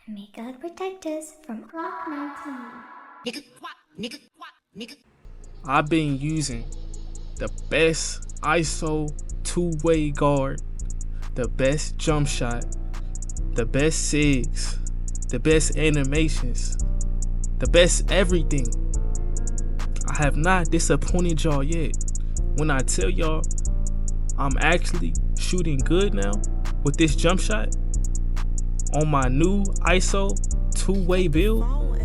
May God protect us from Clock 19. I've been using the best ISO two-way guard, the best jump shot, the best SIGS, the best animations, the best everything. I have not disappointed y'all yet. When I tell y'all I'm actually shooting good now with this jump shot on my new ISO two-way build,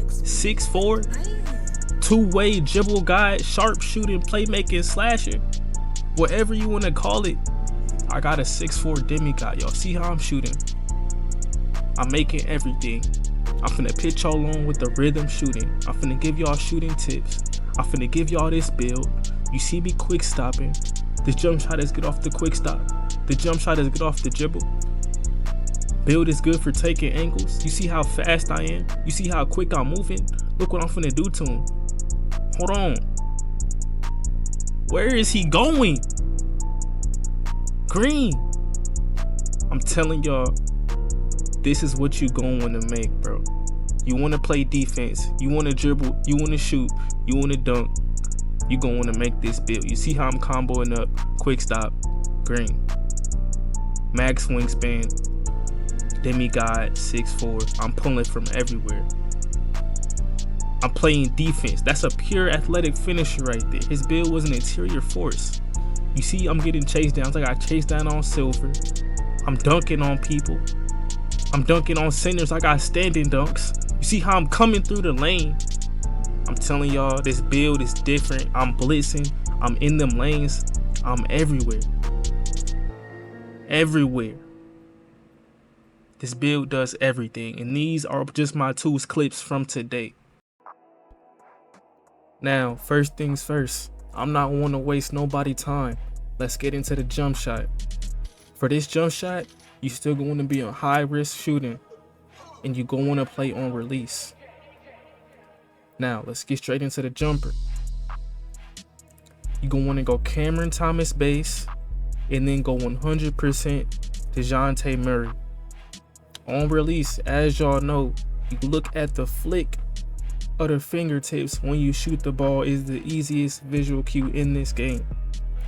6'4", two-way dribble guide, sharp shooting, playmaking, slasher, whatever you want to call it. I got a 6'4" demigod. Y'all see how I'm shooting? I'm making everything. I'm finna pitch y'all on with the rhythm shooting. I'm finna give y'all shooting tips. I'm finna give y'all this build. You see me quick stopping. This jump shot is good off the quick stop. The jump shot is good off the dribble. Build is good for taking angles. You see how fast I am? You see how quick I'm moving? Look what I'm finna do to him. Hold on. Where is he going? Green. I'm telling y'all, this is what you gonna wanna make, bro. You wanna play defense, you wanna dribble, you wanna shoot, you wanna dunk, you gonna wanna make this build. You see how I'm comboing up, quick stop, green. Max wingspan, demigod, 6'4". I'm pulling from everywhere. I'm playing defense. That's a pure athletic finisher right there. His build was an interior force. You see I'm getting chased down. I got chased down on silver. I'm dunking on people. I'm dunking on centers. I got standing dunks. You see how I'm coming through the lane? I'm telling y'all, this build is different. I'm blitzing. I'm in them lanes. I'm everywhere. Everywhere. This build does everything. And these are just my tools clips from today. Now, first things first. I'm not want to waste nobody time. Let's get into the jump shot. For this jump shot, you still going to be on high risk shooting, and you going to play on release. Now, let's get straight into the jumper. You going to want to go Cameron Thomas base, and then go 100% DeJounte Murray. On release, as y'all know, you look at the flick of the fingertips when you shoot the ball is the easiest visual cue in this game.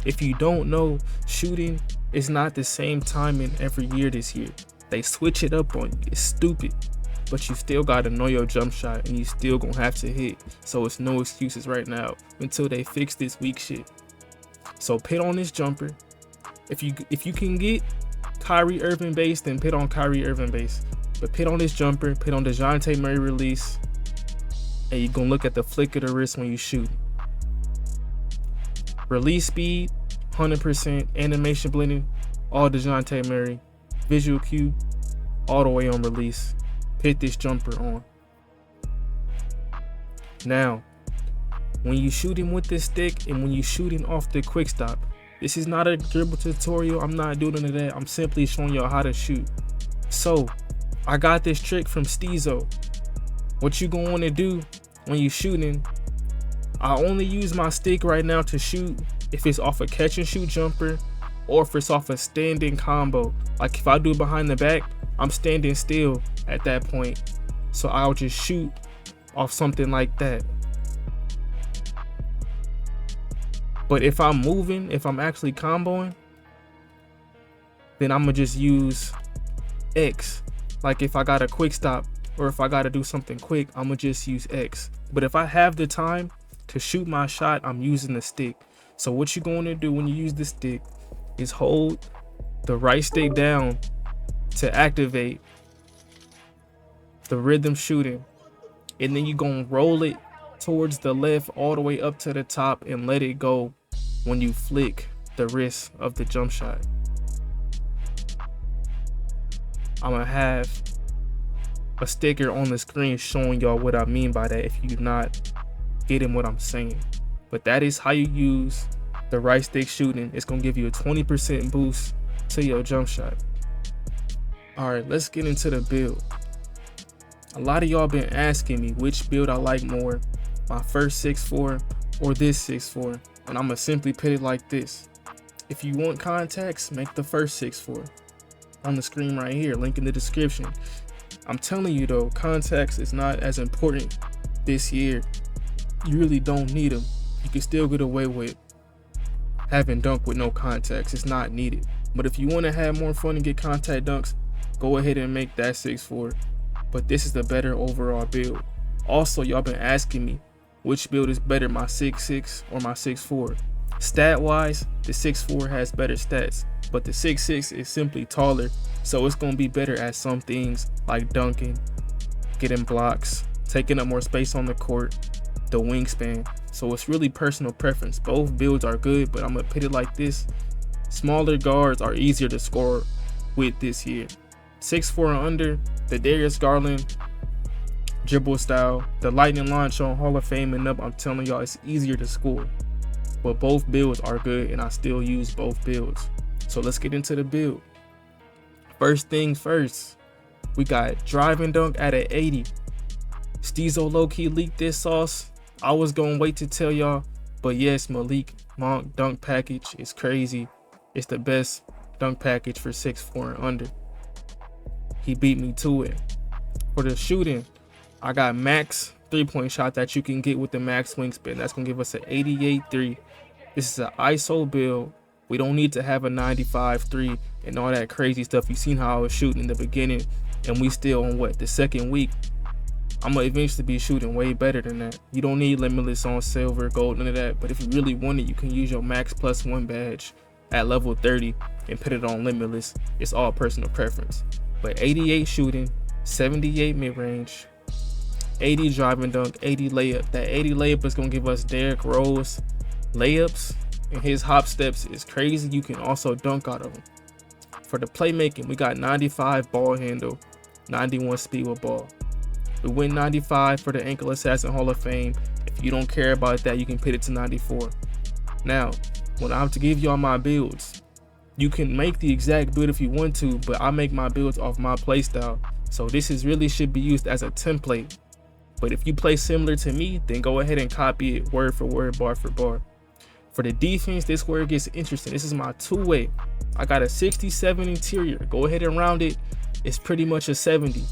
If you don't know, shooting is not the same timing every year this year. They switch it up on you. It's stupid. But you still gotta know your jump shot, and you still gonna have to hit. So it's no excuses right now until they fix this weak shit. So pit on this jumper. If you can get Kyrie Irving base, then pit on Kyrie Irving base. But pit on this jumper, pit on DeJounte Murray release, and you're gonna look at the flick of the wrist when you shoot. Release speed, 100%, animation blending, all DeJounte Murray, visual cue, all the way on release. Pit this jumper on. Now, when you shooting with this stick and when you shooting off the quick stop, this is not a dribble tutorial. I'm not doing none of that. I'm simply showing y'all how to shoot. So, I got this trick from STEEZO. What you gonna wanna do when you shooting, I only use my stick right now to shoot if it's off a catch and shoot jumper or if it's off a standing combo. Like if I do it behind the back, I'm standing still at that point. So I'll just shoot off something like that. But if I'm moving, if I'm actually comboing, then I'm gonna just use X. Like if I got a quick stop or if I gotta do something quick, I'm gonna just use X. But if I have the time to shoot my shot, I'm using the stick. So what you're going to do when you use the stick is hold the right stick down to activate the rhythm shooting, and then you're going to roll it towards the left all the way up to the top and let it go when you flick the wrist of the jump shot. I'm going to have a sticker on the screen showing y'all what I mean by that if you're not getting what I'm saying. But that is how you use the right stick shooting. It's gonna give you a 20% boost to your jump shot. All right, let's get into the build. A lot of y'all been asking me which build I like more, my first 6'4" or this 6'4", and I'm gonna simply put it like this. If you want context, make the first 6'4" on the screen right here, link in the description. I'm telling you though, contacts is not as important this year. You really don't need them. You can still get away with having dunk with no contacts. It's not needed. But if you want to have more fun and get contact dunks, go ahead and make that 6'4". But this is the better overall build. Also, y'all been asking me which build is better, my 6'6" or my 6'4". Stat wise, the 6'4" has better stats, but the 6'6" is simply taller, so it's gonna be better at some things like dunking, getting blocks, taking up more space on the court, the wingspan. So it's really personal preference. Both builds are good, but I'm gonna put it like this: smaller guards are easier to score with this year. 6'4" and under, the Darius Garland dribble style, the lightning launch on Hall of Fame and up, I'm telling y'all, it's easier to score. But both builds are good, and I still use both builds. So let's get into the build. First things first, we got driving dunk at an 80. STEEZO low-key leaked this sauce. I was gonna wait to tell y'all, but yes, Malik Monk dunk package is crazy. It's the best dunk package for 6'4" and under. He beat me to it. For the shooting, I got max 3-point shot that you can get with the max wingspan. That's gonna give us an 88-3. This is an ISO build. We don't need to have a 95-3 and all that crazy stuff. You seen how I was shooting in the beginning, and we still on what, the second week. I'm gonna eventually be shooting way better than that. You don't need limitless on silver, gold, none of that. But if you really want it, you can use your max +1 badge at level 30 and put it on limitless. It's all personal preference. But 88 shooting, 78 mid-range, 80 driving dunk, 80 layup. That 80 layup is gonna give us Derrick Rose layups, and his hop steps is crazy. You can also dunk out of them. For the playmaking, we got 95 ball handle, 91 speed with ball. We win 95 for the Ankle Assassin Hall of Fame. If you don't care about that, you can put it to 94. Now, when I have to give y'all my builds, you can make the exact build if you want to, but I make my builds off my playstyle. So this is really should be used as a template. But if you play similar to me, then go ahead and copy it word for word, bar for bar. For the defense, this is where it gets interesting. This is my two-way. I got a 67 interior. Go ahead and round it. It's pretty much a 70.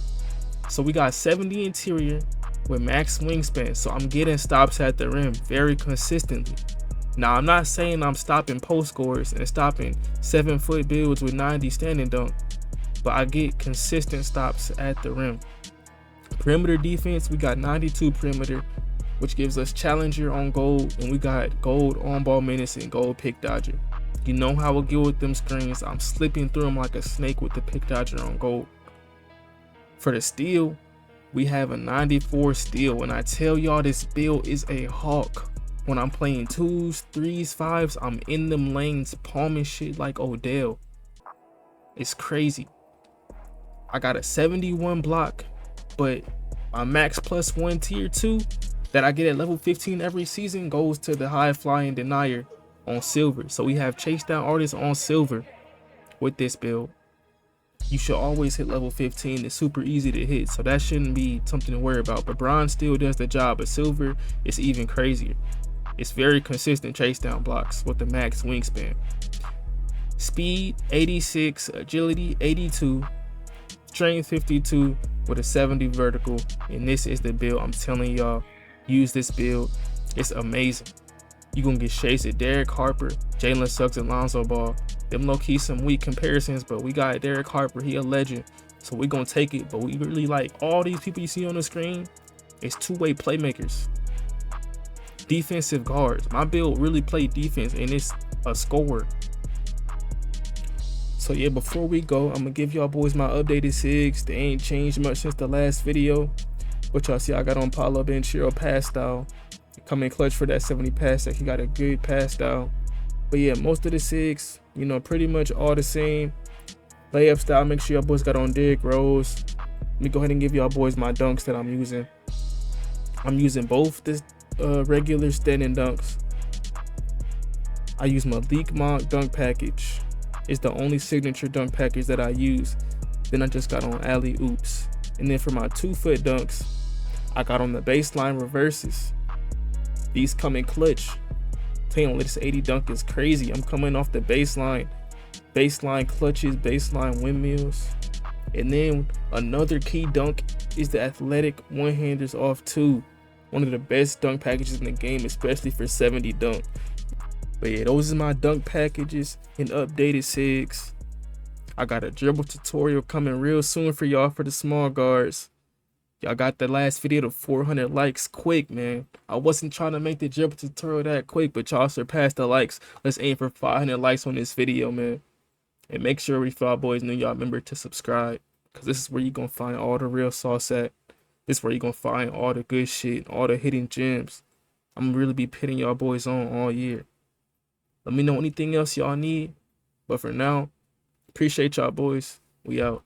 So we got 70 interior with max wingspan. So I'm getting stops at the rim very consistently. Now, I'm not saying I'm stopping post scores and stopping 7-foot builds with 90 standing dunk, but I get consistent stops at the rim. Perimeter defense, we got 92 perimeter, which gives us challenger on gold, and we got gold on ball menace and gold pick dodger. You know how I get with them screens. I'm slipping through them like a snake with the pick dodger on gold. For the steal, we have a 94 steal. When I tell y'all this build is a hawk, when I'm playing 2s, 3s, 5s, I'm in them lanes palming shit like Odell. It's crazy. I got a 71 block, but my max +1 tier 2 that I get at level 15 every season goes to the high flying denier on silver. So we have chase down artists on silver with this build. You should always hit level 15. It's super easy to hit, so that shouldn't be something to worry about. But bronze still does the job, but silver is even crazier. It's very consistent chase down blocks with the max wingspan. Speed 86, agility 82, strength 52 with a 70 vertical, and this is the build. I'm telling y'all, use this build. It's amazing. You're gonna get shades at Derek Harper, Jalen Suggs, and Lonzo Ball. Them low-key some weak comparisons, but we got Derek Harper. He a legend, so we gonna take it. But we really like all these people you see on the screen. It's two-way playmakers, defensive guards. My build really play defense, and it's a scorer. So yeah, before we go, I'm gonna give y'all boys my updated SIGs. They ain't changed much since the last video. But y'all see I got on Paulo Banchero pass style. Come in clutch for that 70 pass that he got a good pass style. But yeah, most of the SIGs, you know, pretty much all the same. Layup style, make sure y'all boys got on Derrick Rose. Let me go ahead and give y'all boys my dunks that I'm using. I'm using both the regular standing dunks. I use Malik Monk dunk package. It's the only signature dunk package that I use. Then I just got on alley oops. And then for my 2-foot dunks, I got on the baseline reverses. These come in clutch. Tell you, this 80 dunk is crazy. I'm coming off the baseline clutches, baseline windmills. And then another key dunk is the athletic one-handers off 2. One of the best dunk packages in the game, especially for 70 dunk. But yeah, those are my dunk packages in updated SIGs. I got a dribble tutorial coming real soon for y'all for the small guards. Y'all got the last video to 400 likes quick, man. I wasn't trying to make the dribble tutorial that quick, but y'all surpassed the likes. Let's aim for 500 likes on this video, man. And make sure if y'all boys new, y'all remember to subscribe. Because this is where you going to find all the real sauce at. This is where you going to find all the good shit, all the hidden gems. I'm going to really be pitting y'all boys on all year. Let me know anything else y'all need. But for now, appreciate y'all boys. We out.